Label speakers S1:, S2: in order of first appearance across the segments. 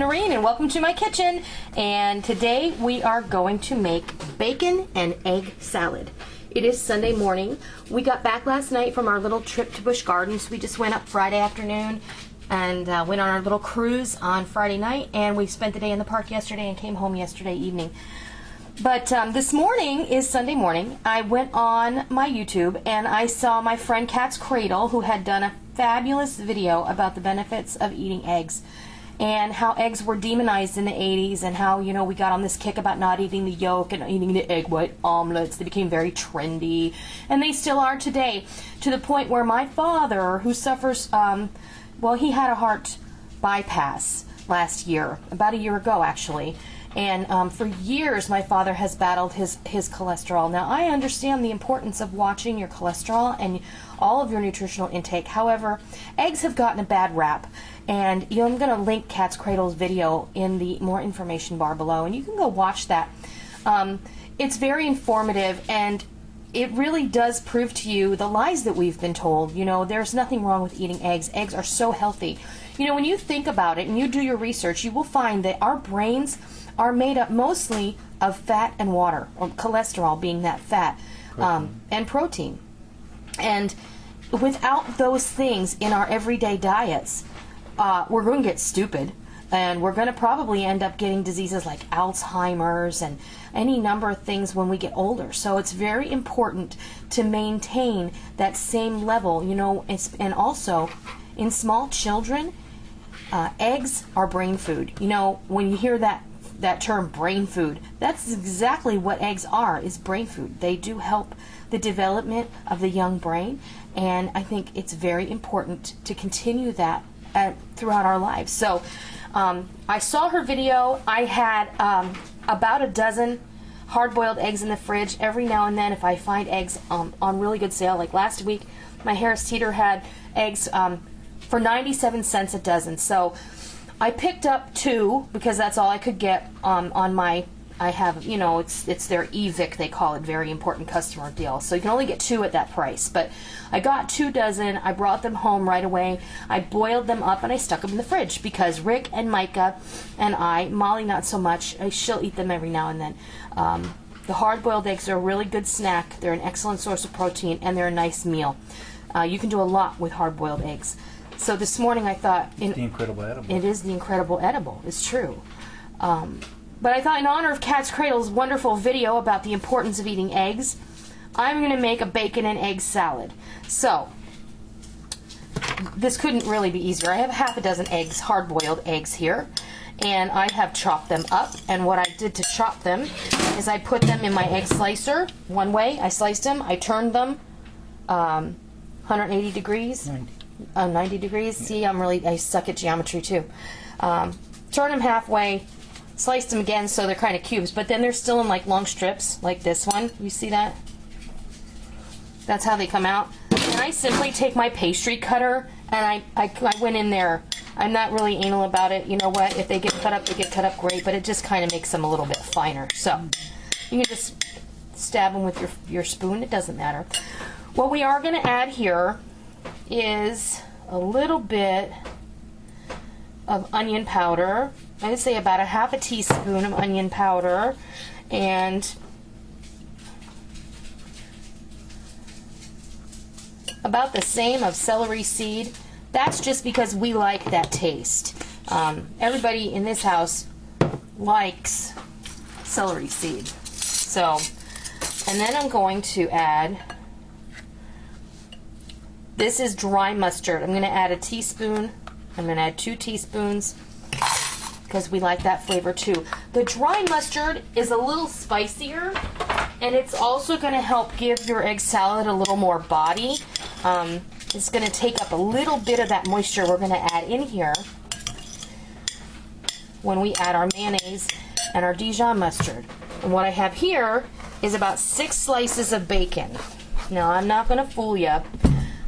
S1: Noreen and welcome to my kitchen. And today we are going to make bacon and egg salad. It is Sunday morning. We got back last night from our little trip to Busch Gardens. We just went up Friday afternoon and went on our little cruise on Friday night, and we spent the day in the park yesterday and came home yesterday evening. But this morning is Sunday morning. I went on my YouTube and I saw my friend Katzcradul, who had done a fabulous video about the benefits of eating eggs and how eggs were demonized in the 80s, and how, you know, we got on this kick about not eating the yolk and eating the egg white omelets. They became very trendy, and they still are today, to the point where my father, who suffers, well, he had a heart bypass last year, about a year ago actually, and for years my father has battled his cholesterol. Now, I understand the importance of watching your cholesterol and all of your nutritional intake. However, eggs have gotten a bad rap, and I'm going to link Katzcradul's video in the more information bar below, and you can go watch that. It's very informative, and it really does prove to you the lies that we've been told. You know, there's nothing wrong with eating eggs. Eggs are so healthy. You know, when you think about it and you do your research, you will find that our brains are made up mostly of fat and water, or cholesterol being that fat, and protein. And without those things in our everyday diets, we're going to get stupid, and we're going to probably end up getting diseases like Alzheimer's and any number of things when we get older. So it's very important to maintain that same level, you know, and also in small children, eggs are brain food. You know, when you hear that term brain food, that's exactly what eggs are, is brain food. They do help the development of the young brain, and I think it's very important to continue that throughout our lives. So I saw her video. I had about a dozen hard-boiled eggs in the fridge. Every now and then, if I find eggs on really good sale, like last week my Harris Teeter had eggs for 97 cents a dozen. So I picked up 2 because that's all I could get on my, I have, you know, it's their EVIC, they call it, very important customer deal. So you can only get 2 at that price. But I got 2 dozen. I brought them home right away. I boiled them up and I stuck them in the fridge because Rick and Micah and Molly not so much, she'll eat them every now and then. The hard-boiled eggs are a really good snack. They're an excellent source of protein, and they're a nice meal. You can do a lot with hard-boiled eggs. So this morning I thought...
S2: It's the incredible edible.
S1: It is the incredible edible. It's true. But I thought, in honor of Katzcradul's wonderful video about the importance of eating eggs, I'm going to make a bacon and egg salad. So, this couldn't really be easier. I have half a dozen eggs, hard-boiled eggs here, and I have chopped them up. And what I did to chop them is I put them in my egg slicer one way. I sliced them. I turned them 180 degrees. 90 degrees. See, I suck at geometry too. Turn them halfway. Sliced them again so they're kind of cubes, but then they're still in like long strips, like this one. You see that? That's how they come out. And I simply take my pastry cutter and I went in there. I'm not really anal about it. You know what? If they get cut up, they get cut up great, but it just kind of makes them a little bit finer. So you can just stab them with your spoon. It doesn't matter. What we are going to add here is a little bit of onion powder. I would say about a half a teaspoon of onion powder, and about the same of celery seed. That's just because we like that taste. Everybody in this house likes celery seed. So, and then I'm going to add, this is dry mustard. I'm going to add a teaspoon. I'm going to add 2 teaspoons because we like that flavor too. The dry mustard is a little spicier, and it's also going to help give your egg salad a little more body. It's going to take up a little bit of that moisture we're going to add in here when we add our mayonnaise and our Dijon mustard. And what I have here is about 6 slices of bacon. Now, I'm not going to fool you.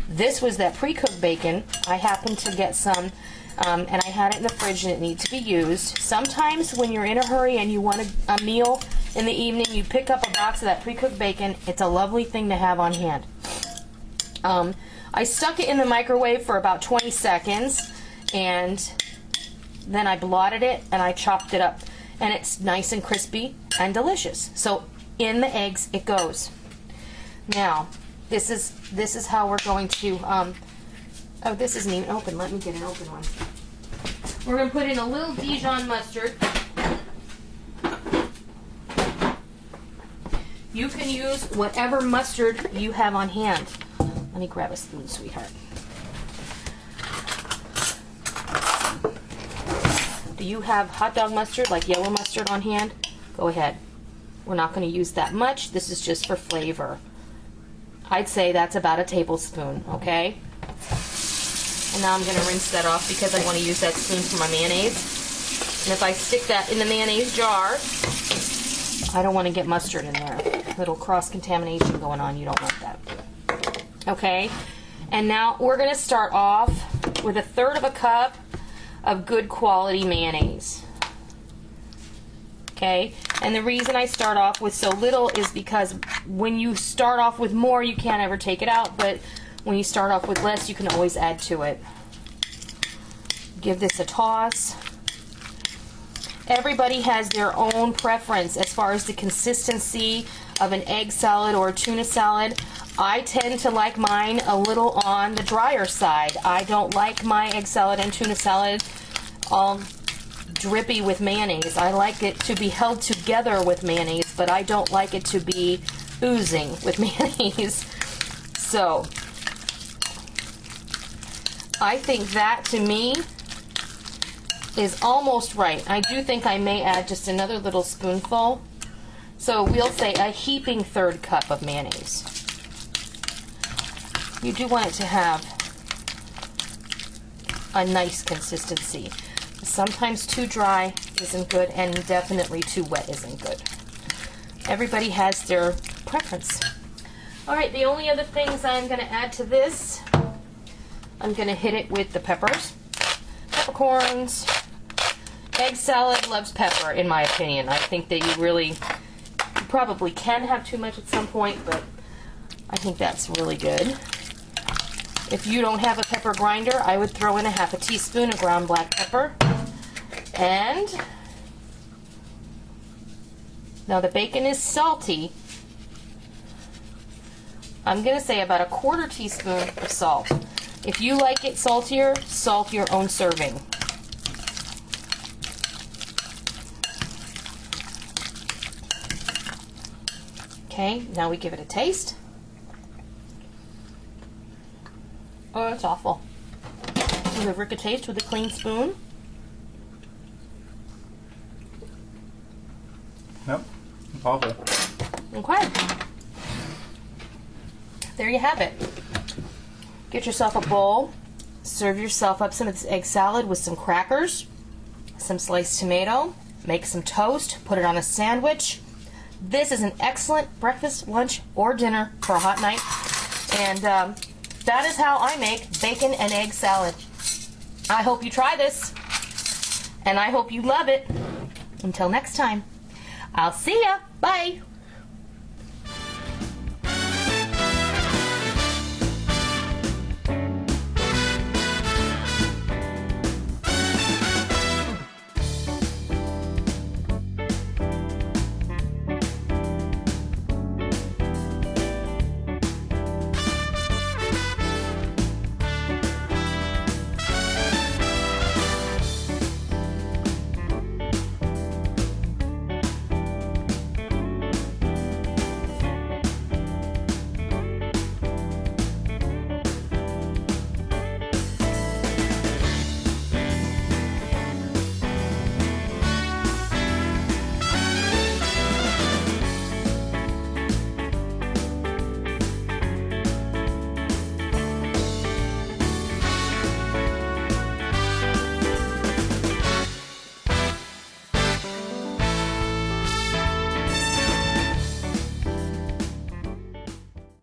S1: This was that pre-cooked bacon. I happened to get some, and I had it in the fridge, and it needs to be used. Sometimes when you're in a hurry and you want a meal in the evening, you pick up a box of that pre-cooked bacon. It's a lovely thing to have on hand. I stuck it in the microwave for about 20 seconds, and then I blotted it and I chopped it up, and it's nice and crispy and delicious. So in the eggs it goes. Now this is how we're going to oh, this isn't even open. Let me get an open one. We're going to put in a little Dijon mustard. You can use whatever mustard you have on hand. Let me grab a spoon, sweetheart. Do you have hot dog mustard, like yellow mustard, on hand? Go ahead. We're not going to use that much. This is just for flavor. I'd say that's about a tablespoon, okay? And now I'm going to rinse that off because I want to use that spoon for my mayonnaise. And if I stick that in the mayonnaise jar, I don't want to get mustard in there. Little cross-contamination going on. You don't want that. Okay? And now we're going to start off with 1/3 cup of good quality mayonnaise. Okay? And the reason I start off with so little is because when you start off with more, you can't ever take it out, but when you start off with less, you can always add to it. Give this a toss. Everybody has their own preference as far as the consistency of an egg salad or a tuna salad. I tend to like mine a little on the drier side. I don't like my egg salad and tuna salad all drippy with mayonnaise. I like it to be held together with mayonnaise, but I don't like it to be oozing with mayonnaise. So I think that, to me, is almost right. I do think I may add just another little spoonful. So we'll say a heaping 1/3 cup of mayonnaise. You do want it to have a nice consistency. Sometimes too dry isn't good, and definitely too wet isn't good. Everybody has their preference. All right, the only other things I'm going to add to this, I'm going to hit it with the peppers, peppercorns. Egg salad loves pepper, in my opinion. I think that you probably can have too much at some point, but I think that's really good. If you don't have a pepper grinder, I would throw in 1/2 teaspoon of ground black pepper. And now the bacon is salty. I'm going to say about 1/4 teaspoon of salt. If you like it saltier, salt your own serving. Okay, now we give it a taste. Oh, it's awful. Give Rick a taste with a clean spoon.
S2: Nope, it's awful.
S1: Okay. There you have it. Get yourself a bowl. Serve yourself up some of this egg salad with some crackers, some sliced tomato. Make some toast. Put it on a sandwich. This is an excellent breakfast, lunch, or dinner for a hot night. And that is how I make bacon and egg salad. I hope you try this, and I hope you love it. Until next time, I'll see ya. Bye.